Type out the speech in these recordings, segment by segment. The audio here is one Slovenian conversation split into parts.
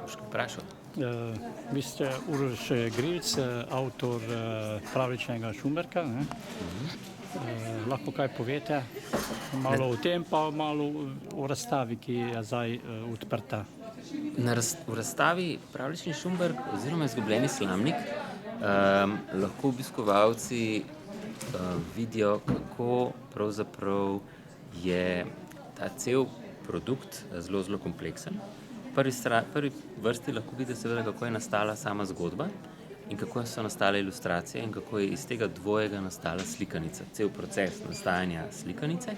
boš kaj vprašal? Vi ste Uroš Grilc, avtor pravljičnega Šumberka. Lahko kaj povete malo o tem, pa malo o razstavi, ki je zdaj odprta. V razstavi Pravljični Šumberk oziroma Izgubljeni slamnik lahko obiskovalci vidijo, kako pravzaprav je ta cel produkt zelo, zelo kompleksen. Prvi vrsti lahko vidi seveda, kako je nastala sama zgodba in kako so nastale ilustracije in kako je iz tega dvojega nastala slikanica, cel proces nastajanja slikanice.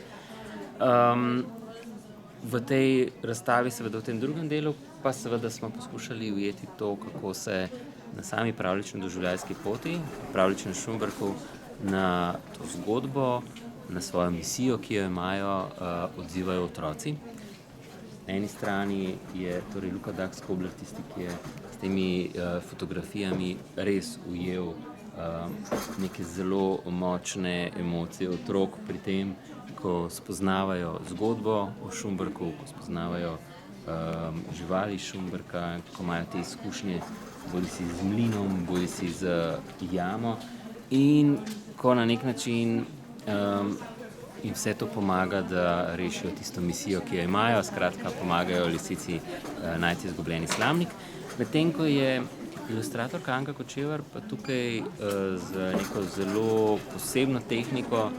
V tej razstavi, seveda v tem drugem delu, pa seveda smo poskušali ujeti to, kako se na sami pravljični doživljajski poti, Pravljičnem Šumberku, na to zgodbo, na svojo misijo, ki jo imajo, odzivajo otroci. Na eni strani je torej Luka Daks-Koblar tisti, ki je s temi fotografijami res ujel neke zelo močne emocije otrok pri tem, ko spoznavajo zgodbo o Šumberku, ko spoznavajo živali Šumberka, ko imajo te izkušnje bodisi z mlinom, bodisi z jamo in ko na nek način in vse to pomaga, da rešijo tisto misijo, ki jo imajo, skratka pomagajo lisici najti izgubljeni slamnik. Medtem ko je ilustratorka Anka Kočevar pa tukaj z neko zelo posebno tehniko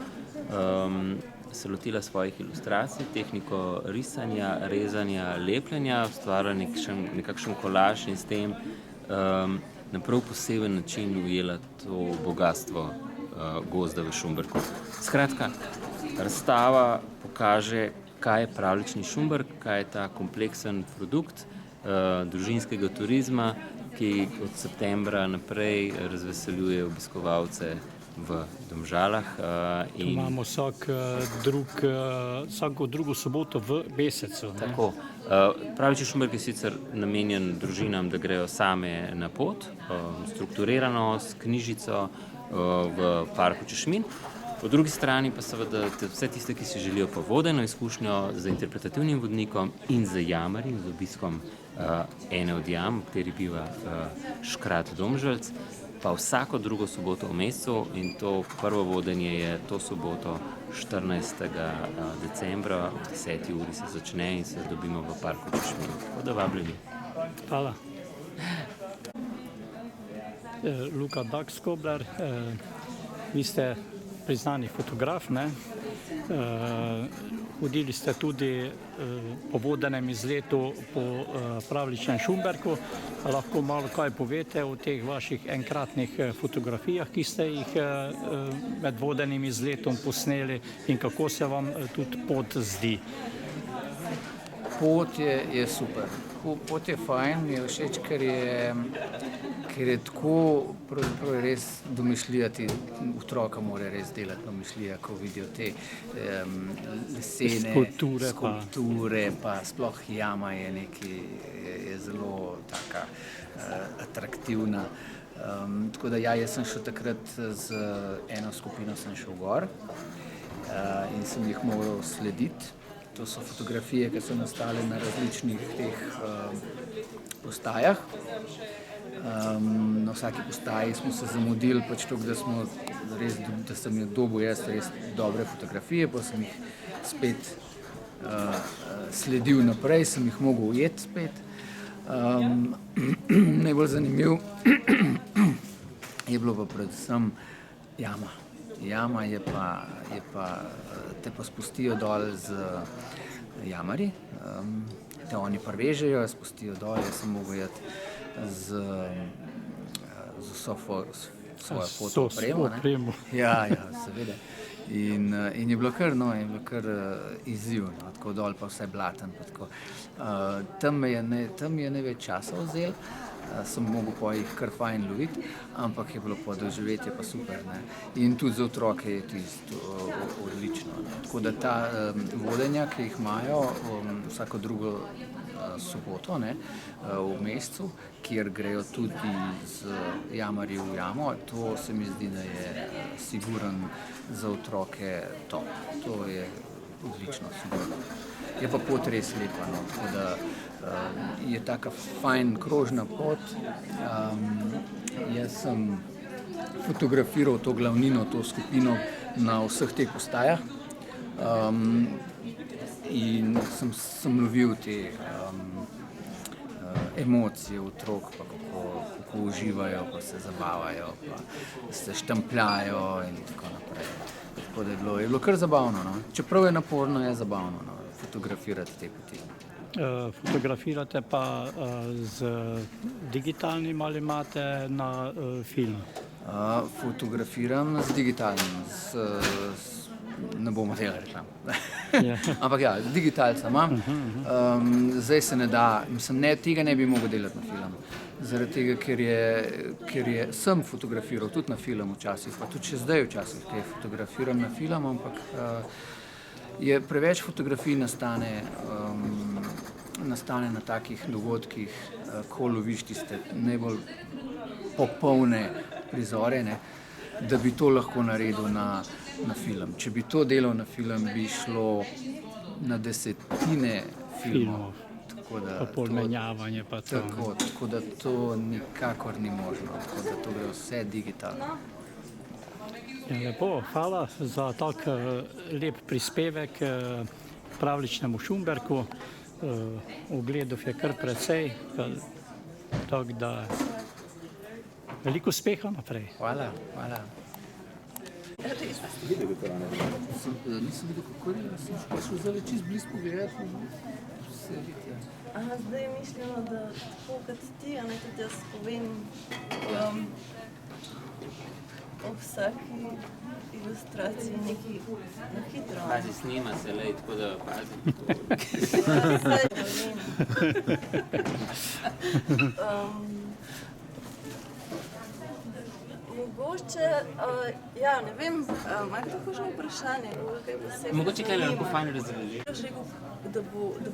se lotila svojih ilustracij, tehniko risanja, rezanja, lepljenja, ustvarila nekakšen kolaž in s tem na prav poseben način ujela to bogastvo gozda v Šumberku. Skratka, razstava pokaže, kaj je pravljični Šumberk, kaj je ta kompleksen produkt družinskega turizma, ki od septembra naprej razveseljuje obiskovalce v Domžalah. Imamo vsako drugo soboto v mesecu. Tako. Pravljični Šumberk je sicer namenjen družinam, da grejo same na pot, strukturirano, s knjižico v parku Češmin. Po drugi strani pa seveda vse tiste, ki si želijo pa vodeno izkušnjo z interpretativnim vodnikom in z jamarji, z obiskom ene od jam, v kateri biva škrat Domžalc, pa vsako drugo soboto v mesecu in to prvo vodenje je to soboto 14. decembra, ob 10. uri se začne in se dobimo v parku Češmin. Tako da vabljeni. Hvala. Luka Daks-Koblar, vi ste priznani fotograf, ne? Hodili ste tudi po vodenem izletu po pravljičnem Šumberku. Lahko malo kaj povete o teh vaših enkratnih fotografijah, ki ste jih med vodenim izletom posneli in kako se vam tudi pot zdi? Pot je super. Pot je fajn, mi je všeč, ker je tako, pravzaprav je res domišljija, otroka mora res delati domišljija, ko vidijo te lesene skulpture, pa sploh jama je nekaj, je zelo taka atraktivna. Tako da ja, jaz sem šel takrat z eno skupino sem šel gor in sem jih moral slediti. To so fotografije, ki so nastale na različnih teh postajah. Na vsaki postaji smo se zamudili pač toliko, da sem jih dobil jaz res dobre fotografije, pa sem jih spet sledil naprej, sem jih mogel ujeti spet. Najbolj zanimiv je bilo pa predvsem jama. Jama je pa, te pa spustijo dol z jamarji, te oni prevežejo, spustijo dol, jaz sem mogel jeti z vso svojo fotopremo. Ja, seveda. In je bilo kar izziv, tako dol pa vse blaten. Tam je največ časa vzel, sem mogel pa jih kar fajn loviti, ampak je bilo pa doživetje pa super, ne. In tudi za otroke je tisto odlično, ne. Tako da ta vodenja, ki jih imajo vsako drugo soboto, ne, v mesecu, kjer grejo tudi z jamarji v jamo, to se mi zdi, da je siguren za otroke top. To je odlično, sigurno. Je pa pot res lepa, no, tako da je taka fajn krožna pot. Jaz sem fotografiral to glavnino, to skupino na vseh teh postajah in sem lovil te emocije otrok, pa kako uživajo, pa se zabavajo, pa se štampljajo in tako naprej. Tako da je bilo kar zabavno, no. Čeprav je naporno, je zabavno, no, fotografirati te poti. Fotografirate pa z digitalnim ali imate na film? Fotografiram z digitalnim, ne bomo delali reklam. Ampak ja, z digitalcem imam. Zdaj se ne da, mislim, tega ne bi mogel delati na film. Zaradi tega, ker sem fotografiral tudi na film včasih, pa tudi še zdaj včasih kaj fotografiram na film, ampak je preveč fotografij nastane na takih dogodkih, ko loviš tiste najbolj popolne prizore, ne, da bi to lahko naredil na film. Če bi to delal na film, bi šlo na desetine filmov. Pa polmenjavanje pa to. Tako da to nikakor ni možno, tako da to gre vse digitalno. Lepo, hvala za tak lep prispevek pravljičnemu Šumberku. Ogledov je kar precej, tako da veliko uspeha naprej. Hvala. Nisem videl, kako je, sem šel zdaj čisto blizu pogledati. Zdaj je mišljeno, da tako kot ti, a ne tudi jaz povem o vsaki ilustraciji nekaj na hitro. Pazi, snima se, lej, tako da pazi. Mogoče, ja, ne vem, ima kdo kakšno vprašanje? Mogoče kaj lahko fajn razloži. Jaz rekel, da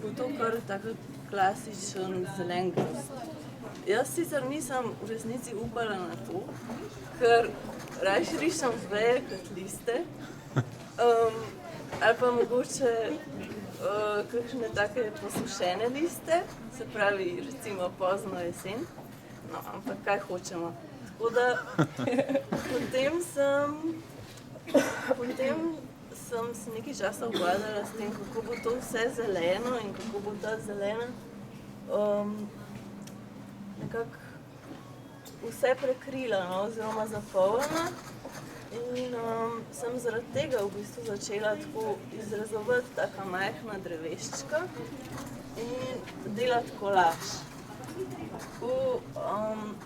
bo to kar tako klasičen zelen gozd. Jaz sicer nisem v resnici upala na to, ker rajši rišem veje kot liste, ali pa mogoče kakšne take posušene liste, se pravi recimo pozno jesen, no, ampak kaj hočemo. Tako da potem sem se nekaj časa obvladala s tem, kako bo to vse zeleno in kako bo ta zelena nekako vse prekrila, no, oziroma zapolnjena. In sem zaradi tega v bistvu začela tako izrezovati taka majhna dreveščka in delati kolaž.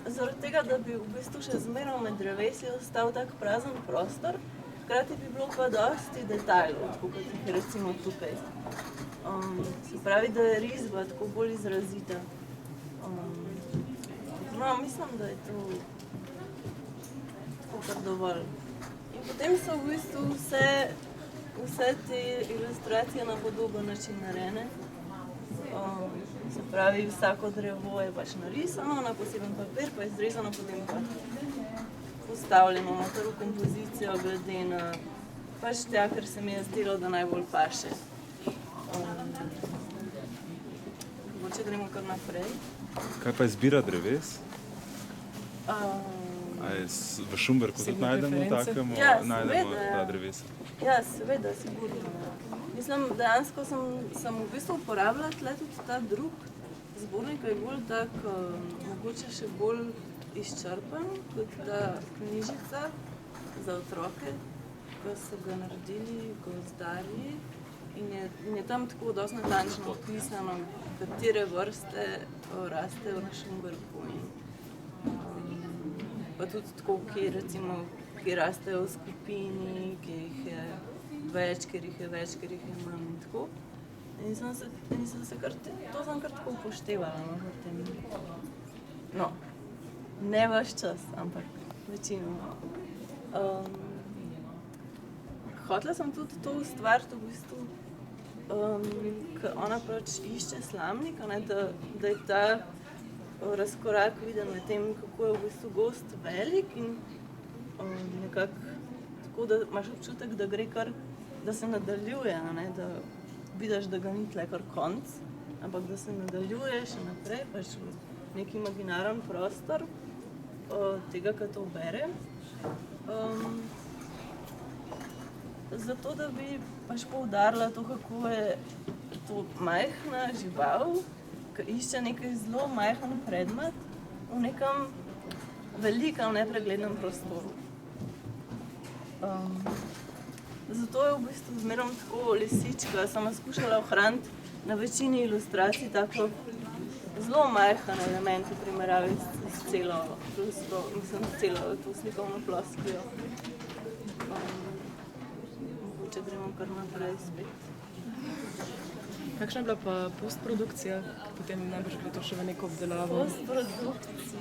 Zaradi tega, da bi v bistvu še zmeraj med drevesi ostal tak prazen prostor, hkrati bi bilo pa dosti detajlov, tako kot jih recimo tukaj. Se pravi, da je risba tako bolj izrazita. No, mislim, da je to tako kar dovolj. In potem so v bistvu vse te ilustracije na podoben način narejene. Se pravi, vsako drevo je pač narisano na poseben papir, pa izrezano, potem pa postavljeno noter v kompozicijo glede na pač tja, ker se mi je zdelo, da najbolj paše. Mogoče gremo kar naprej. Kaj pa izbira dreves? V Šumberku tudi najdemo takemu, najdemo ta drevesa? Ja, seveda, sigurno. Mislim, dejansko sem v bistvu uporabljala tle tudi ta drug zbornik, je bolj tak, mogoče še bolj izčrpan kot ta knjižica za otroke, ko so ga naredili gozdarji in je tam tako dosti natančno opisano, katere vrste rastejo na Šumberku. Pa tudi tako, kje rastejo v skupini, kje jih je več, kjer jih je manj in tako. In to sem kar tako upoštevala, no, v tem. No, ne vaš čas, ampak večinoma. Hotela sem tudi to ustvariti v bistvu, ker ona pač išče slamnik, da je ta razkorak viden med tem, kako je v bistvu gozd velik in nekako tako, da imaš občutek, da gre kar, da se nadaljuje, da vidiš, da ga ni tle kar konc. ampak da se nadaljuje še naprej, pač v neki imaginaren prostor tega, ki to bere. Zato, da bi pač poudarila to, kako je to majhna žival, ki išče nekaj zelo majhen predmet v nekem velikem, nepreglednem prostoru. Zato je v bistvu zmerom tako lisička, sem skušala ohraniti na večini ilustracij tako zelo majhen element v primerjavi s celo to slikovno ploskvijo. Mogoče gremo kar naprej spet. Kakšna je bila pa postprodukcija, potem najbrž bilo to še v neko obdelavo?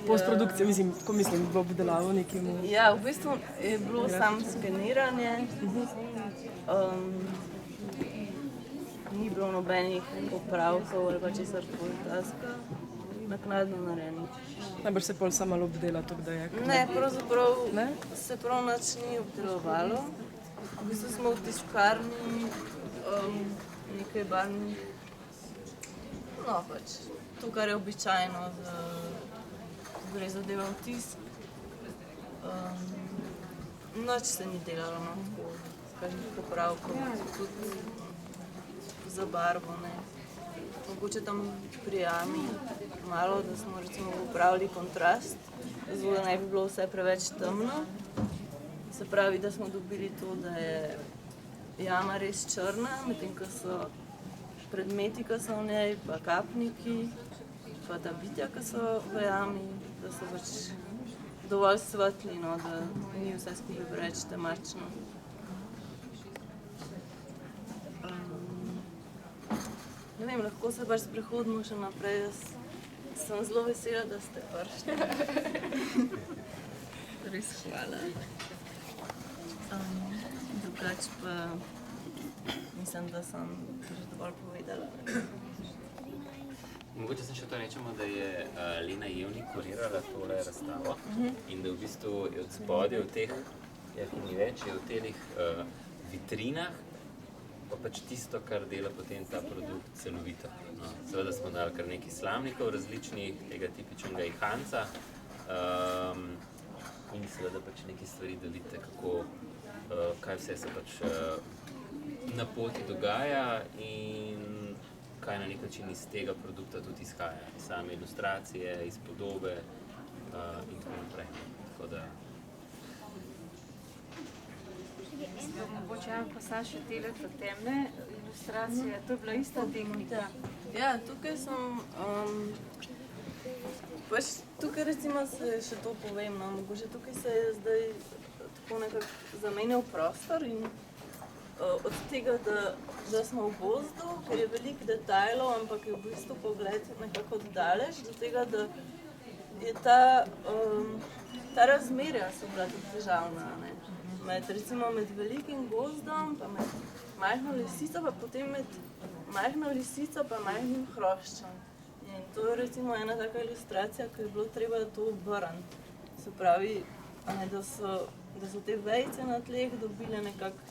Postprodukcija, tako mislim, v obdelavo nekemu? Ja, v bistvu je bilo samo skeniranje. Ni bilo nobenih popravkov ali pa česar koli taska, naknadno narejenih. Najbrž se pol sama obdela to, da je? Ne, pravzaprav se prav nič ni obdelovalo. V bistvu smo v tiskarni nekaj barvnih, no pač to, kar je običajno, gre zadeva v tisk. Nič se ni delalo, no, tako, kažem, popravkov, tudi za barvo, ne. Mogoče tam pri jami malo, da smo recimo popravili kontrast, zato da ne bi bilo vse preveč temno. Se pravi, da smo dobili to, da je jama res črna, medtem ko so predmeti, ki so v njej, pa kapniki, pa ta bitja, ki so v jami, da so pač dovolj svetli, no, da ni vse skupaj preveč temačno. Ne vem, lahko se pač sprehodimo še naprej, jaz sem zelo vesela, da ste prišli. Res hvala. Drugače pa mislim, da sem že dovolj povedala. Mogoče sem še to rečemo, da je Lena Jevnik kurirala tole razstavo in da v bistvu je od spodaj v teh, ni več, je v teh vitrinah pa pač tisto, kar dela potem ta produkt celovito. No, seveda smo dali kar nekaj slamnikov različnih, tega tipičnega ihanca in seveda pač nekaj stvari, da vidite, kako, kaj vse se pač na poti dogaja in kaj na nek način iz tega produkta tudi izhaja. Iz same ilustracije, iz podobe in tako naprej. Tako da... Mogoče pa Saša dela ta temne ilustracije, to je bila ista tehnika. Ja, tukaj sem... Pač tukaj recimo se še to povem, no, mogoče tukaj se je zdaj tako nekako zamenjal prostor in od tega, da smo v gozdu, ker je veliko detajlov, ampak je v bistvu pogled nekako oddaleč, do tega, da je ta razmerja so bila tudi težavna, ne. Recimo med velikim gozdom, pa med majhno lisico, pa potem med majhno lisico pa majhnim hroščem. In to je recimo ena taka ilustracija, ki je bilo treba to obrniti. Se pravi, da so te vejice na tleh dobile nekako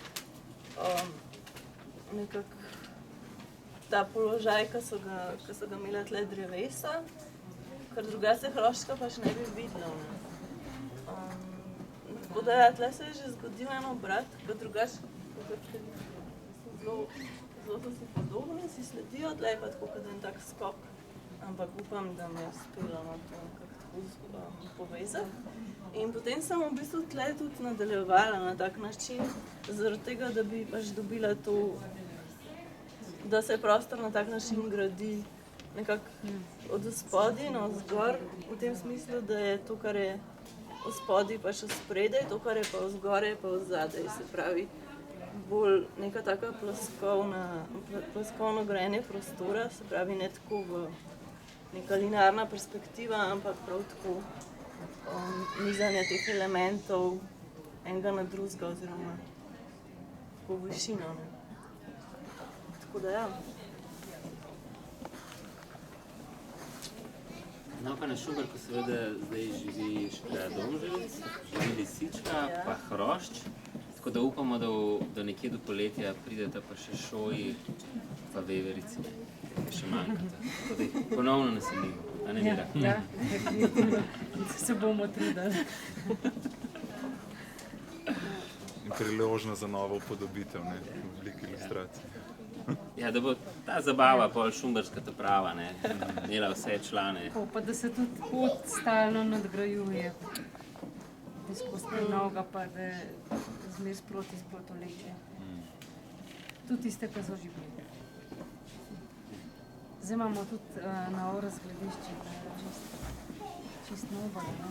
ta položaj, ki so ga imela tle drevesa, ker drugače hroščka pa še ne bi videla. Tako da tle se je že zgodil en obrat, ker drugače zelo so si podobni, si sledijo, tle je pa tako kot en tak skok, ampak upam, da mi je uspelo to nekako tako povezati. In potem sem v bistvu tle tudi nadaljevala na tak način, zaradi tega, da bi pač dobila to, da se prostor na tak način gradi nekako od spodaj na vzgor, v tem smislu, da je to, kar je v spodaj pač spredaj, to, kar je pa vzgor, je pa vzadej, se pravi bolj neka taka ploskovno grajenje prostora, se pravi ne tako v neka linearna perspektiva, ampak prav tako nizanje teh elementov enega na drugega oziroma po višino. Tako da ja. No, pa na Šumberku seveda zdaj živi Škoda Domžalec, živi lisička, pa hrošč, tako da upamo, da nekje do poletja prideta pa še šoji, pa veverici. še manjkata. Tako da jih ponovno naselimo. A ne, Mira? Ja, definitivno. Se bomo trudili. In priložnost za novo upodobitev, ne, v obliki ilustracij. Ja, da bo ta zabava pol šumberska ta prava, ne, imela vse člane. Tako, pa da se tudi pot stalno nadgrajuje. Da skozi prenoga, pa da zmer sproti leče. Tudi tiste, ki so že bili. Zdaj imamo tudi novo razgledišče, da je čist novo, no.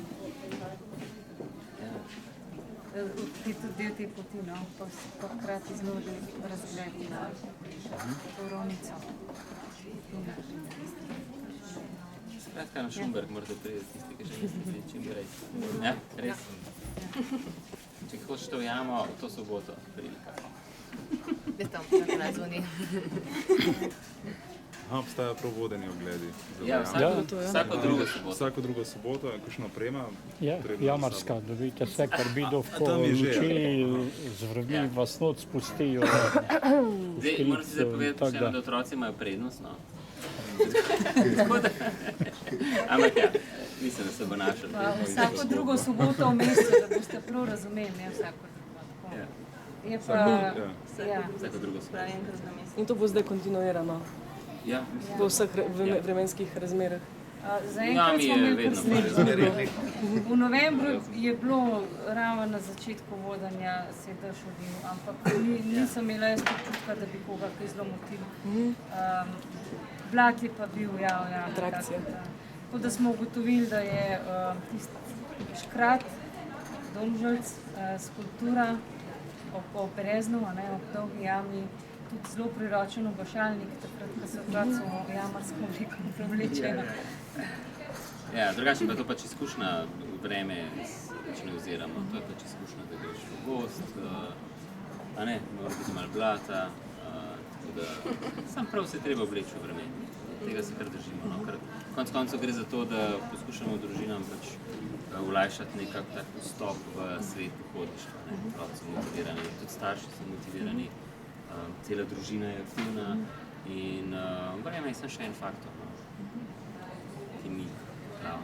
Ki je tudi del te poti, no, pa hkrati zelo razgled na Rovnico. Skratka, na Šumberk morate priti tisti, ki še mislite čim prej. Ja, res. Če hočete v jamo, to soboto prilika. Da tam na zvoni. Aha, obstajajo prav vodeni ogledi. Ja, vsako drugo soboto. Vsako drugo soboto, kakšna oprema? Ja, jamarska, dobite vse, kar bidovko, luči, zvrvi vas noč spustijo. Zdaj, morate se povedati, da otroci imajo prednost, no. Ampak ja, mislim, da se bo našel. Vsako drugo soboto v mesecu, da boste prav razumeli, ne vsako drugo. Je pa... Vsako drugo soboto. In to bo zdaj kontinuirano? Ja. V vseh vremenskih razmerah? Zaenkrat smo imeli kar snežno. V novembru je bilo ravno na začetku vodanja se dež odil, ampak nisem imela jaz občutka, da bi koga kaj zelo motil. Blat je pa bil, ja. Atrakcija. Tako da smo ugotovili, da je tisti škrat, Domžalc, skulptura ob Bereznu, ob Dolgi jami, tudi zelo priročen obašalnik, takrat, ko se otroci v jamarsko obliko prevlečejo. Ja, drugače pa to pač izkušnja vreme, če ne oziramo. To je pač izkušnja, da greš v gozd, a ne, mora biti malo blata, tako da sam prav se treba obleči v vreme. Tega se kar držimo, no, ker konec koncev gre za to, da poskušamo družinam pač olajšati nekak tak vstop v svet pohodništva, ne, otroci so motivirani, tudi starši so motivirani. Cela družina je aktivna in vreme je samo še en faktor, no, ki ni prav.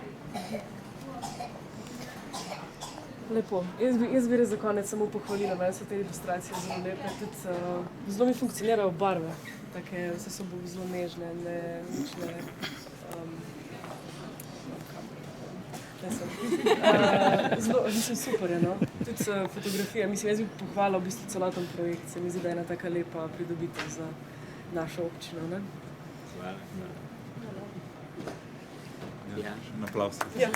Lepo. Jaz bi res za konec samo pohvalila, da so te ilustracije zelo lepe. Tudi zelo mi funkcionirajo barve, take vse so zelo nežne, nične. Mislim, super je, no. Tudi fotografija, mislim, jaz bi pohvalila v bistvu celoten projekt, se mi zdi, da je ena taka lepa pridobitev za našo občino, ne? Hvala. Ja, aplavz. Ja.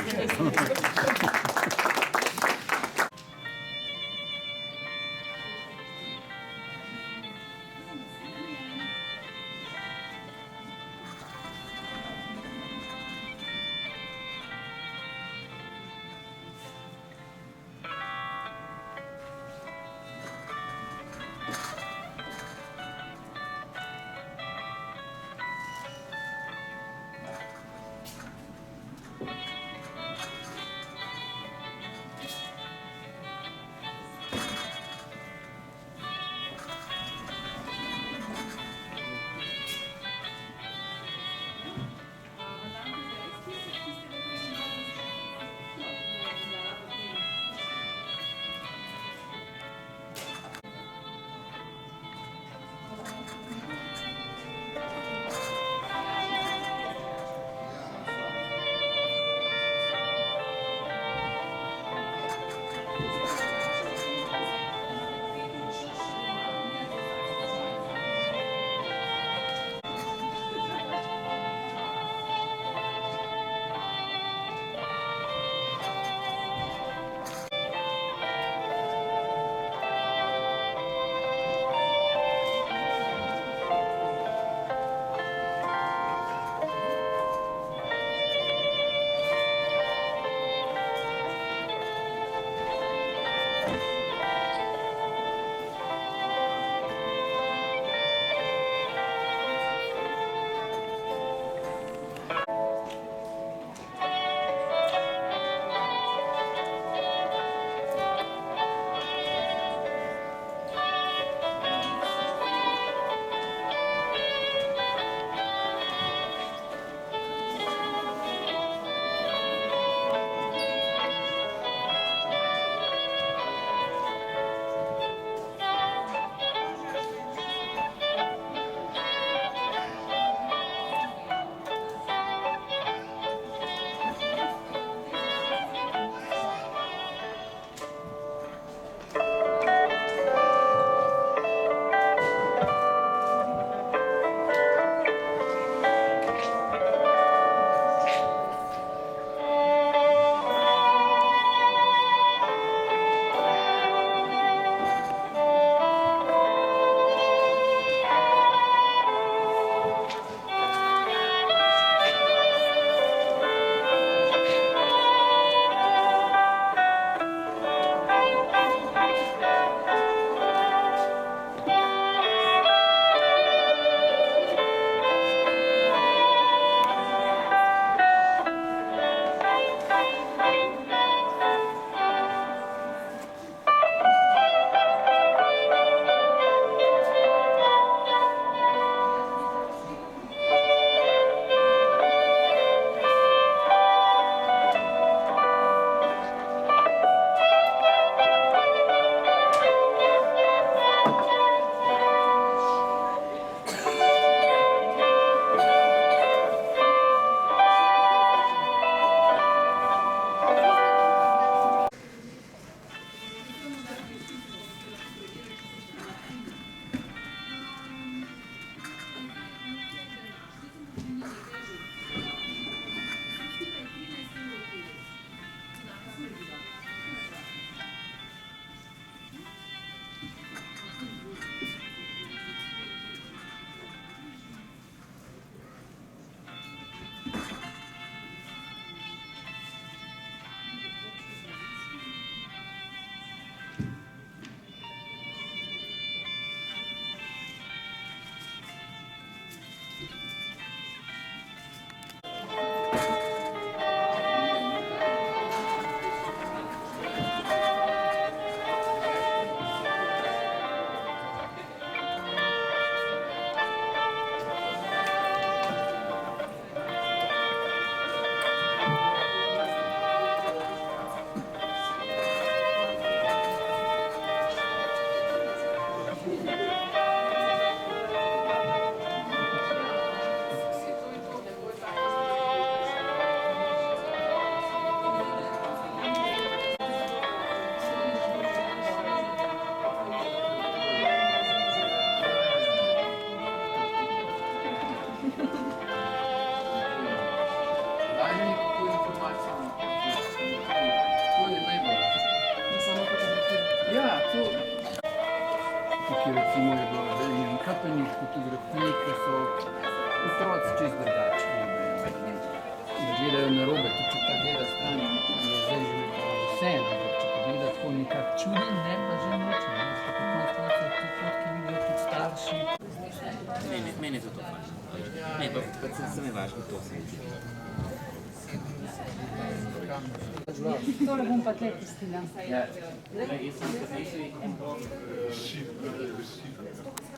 recimo je bilo kupenih fotografij, ki so otroci čisto drugačni. Da gledajo na robe, tudi če ta gleda stran, je zdaj že vse, ampak če pogleda tako nekako čudi, ne pa že noče. Tako 15 let so ti fotki vidijo tudi starši. Meni je to fajn. Ne, pa se mi važno to se vidi. Tole bom pa tle pustila.